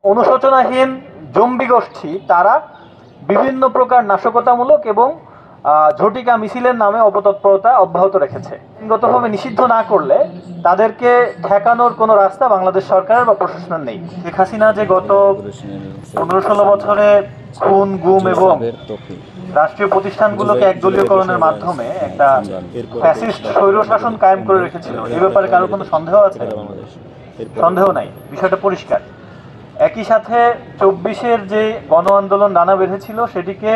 অনুশোচনাহীন zombie গোষ্ঠী তারা বিভিন্ন প্রকার নাশকতামূলক এবং ঝটিকা মিছিলের নামে অপতৎপরতা অব্যাহত রেখেছে। আইনগতভাবে নিষিদ্ধ না করলে তাদেরকে ঠেকানোর কোনো রাস্তা বাংলাদেশ সরকারের বা প্রশাসনের নেই। শেখ হাসিনা যে গত 15-16 বছরে খুন, গুম এবং রাষ্ট্রীয় প্রতিষ্ঠানগুলোকে একদলীয়করণের মাধ্যমে একটা ফ্যাসিস্ট স্বৈরশাসন কায়েম করে রেখেছিল, এ ব্যাপারে কারো কোনো সন্দেহ আছে? সন্দেহ নাই, বিষয়টা পরিষ্কার। একই সাথে 24-এর যে গণ আন্দোলন ডানা বেঁধেছিল সেটিকে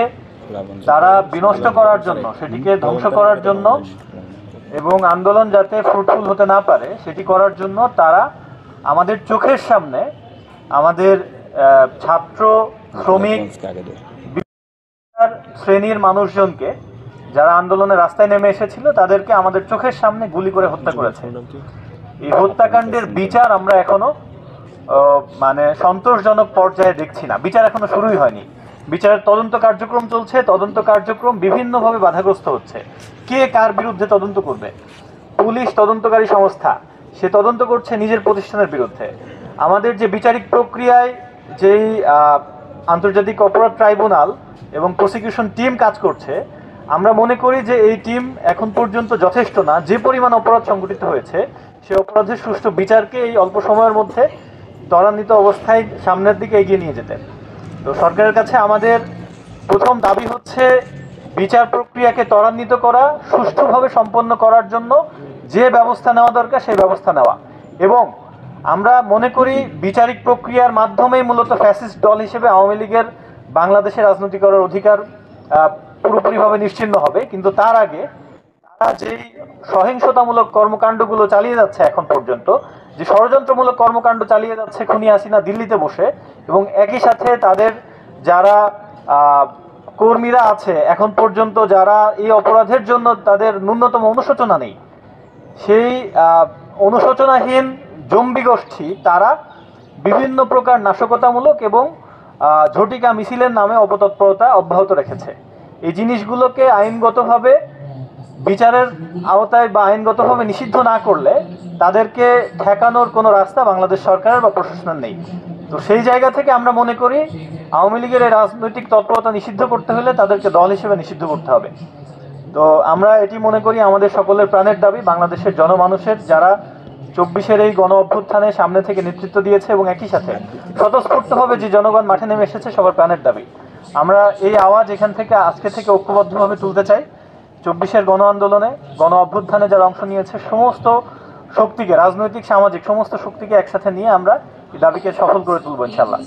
তারা বিনষ্ট করার জন্য, সেটিকে ধ্বংস করার জন্য এবং আন্দোলন যাতে ফ্রুটফুল হতে না পারে সেটি করার জন্য তারা আমাদের চোখের সামনে আমাদের ছাত্র, শ্রমিক, শ্রেণীর মানুষজনকে যারা আন্দোলনে রাস্তায় নেমে এসেছিল তাদেরকে আমাদের চোখের সামনে গুলি করে হত্যা করেছে। এই হত্যাকাণ্ডের বিচার আমরা এখনো সন্তোষজনক পর্যায়ে দেখছি না। বিচার এখনো শুরুই হয়নি। বিচারের তদন্ত কার্যক্রম চলছে, তদন্ত কার্যক্রম বিভিন্নভাবে বাধাগ্রস্ত হচ্ছে। কে কার বিরুদ্ধে তদন্ত করবে? পুলিশ তদন্তকারী সংস্থা, সে তদন্ত করছে নিজের প্রতিষ্ঠানের বিরুদ্ধে। আমাদের যে বিচারিক প্রক্রিয়ায় যেই আন্তর্জাতিক অপরাধ ট্রাইব্যুনাল এবং প্রসিকিউশন টিম কাজ করছে, আমরা মনে করি যে এই টিম এখন পর্যন্ত যথেষ্ট না। যে পরিমাণ অপরাধ সংঘটিত হয়েছে সে অপরাধের সুষ্ঠু বিচারকে এই অল্প সময়ের মধ্যে ত্বরান্বিত অবস্থায় সামনের দিকে এগিয়ে নিয়ে যেতেন। তো সরকারের কাছে আমাদের প্রথম দাবি হচ্ছে বিচার প্রক্রিয়াকে ত্বরান্বিত করা, সুষ্ঠুভাবে সম্পন্ন করার জন্য যে ব্যবস্থা নেওয়া দরকার সেই ব্যবস্থা নেওয়া। এবং আমরা মনে করি বিচারিক প্রক্রিয়ার মাধ্যমেই মূলত ফ্যাসিস্ট দল হিসেবে আওয়ামী লীগের বাংলাদেশে রাজনীতি করার অধিকার পুরোপুরিভাবে নিশ্চিহ্ন হবে। কিন্তু তার আগে তারা যেই সহিংসতামূলক কর্মকাণ্ডগুলো চালিয়ে যাচ্ছে এখন পর্যন্ত, যে ষড়যন্ত্রমূলক কর্মকাণ্ড চালিয়ে যাচ্ছে খুনি হাসিনা দিল্লিতে বসে, এবং একই সাথে তাদের যারা কর্মীরা আছে এখন পর্যন্ত যারা এই অপরাধের জন্য তাদের ন্যূনতম অনুশোচনা নেই, সেই অনুশোচনাহীন জম্বি গোষ্ঠী তারা বিভিন্ন প্রকার নাশকতামূলক এবং ঝটিকা মিছিলের নামে অপতৎপরতা অব্যাহত রেখেছে। এই জিনিসগুলোকে আইনগতভাবে বিচারের আওতায় বা আইনগতভাবে নিষিদ্ধ না করলে তাদেরকে ঠেকানোর কোনো রাস্তা বাংলাদেশ সরকারের বা প্রশাসনের নেই। তো সেই জায়গা থেকে আমরা মনে করি আওয়ামী লীগের এই রাজনৈতিক তৎপরতা নিষিদ্ধ করতে হলে তাদেরকে দল হিসেবে নিষিদ্ধ করতে হবে। তো আমরা এটি মনে করি আমাদের সকলের প্রাণের দাবি, বাংলাদেশের জনমানুষের যারা 24-এর এই গণ অভ্যুত্থানে সামনে থেকে নেতৃত্ব দিয়েছে এবং একই সাথে স্বতঃস্ফূর্তভাবে যে জনগণ মাঠে নেমে এসেছে সবার প্রাণের দাবি। আমরা এই আওয়াজ এখান থেকে আজকে থেকে ঐক্যবদ্ধভাবে তুলতে চাই। 24-এর গণ আন্দোলনে, গণ অভ্যুত্থানে যারা অংশ নিয়েছে সমস্ত শক্তিকে, রাজনৈতিক, সামাজিক সমস্ত শক্তিকে একসাথে নিয়ে আমরা এই দাবিকে সফল করে তুলব ইনশাআল্লাহ।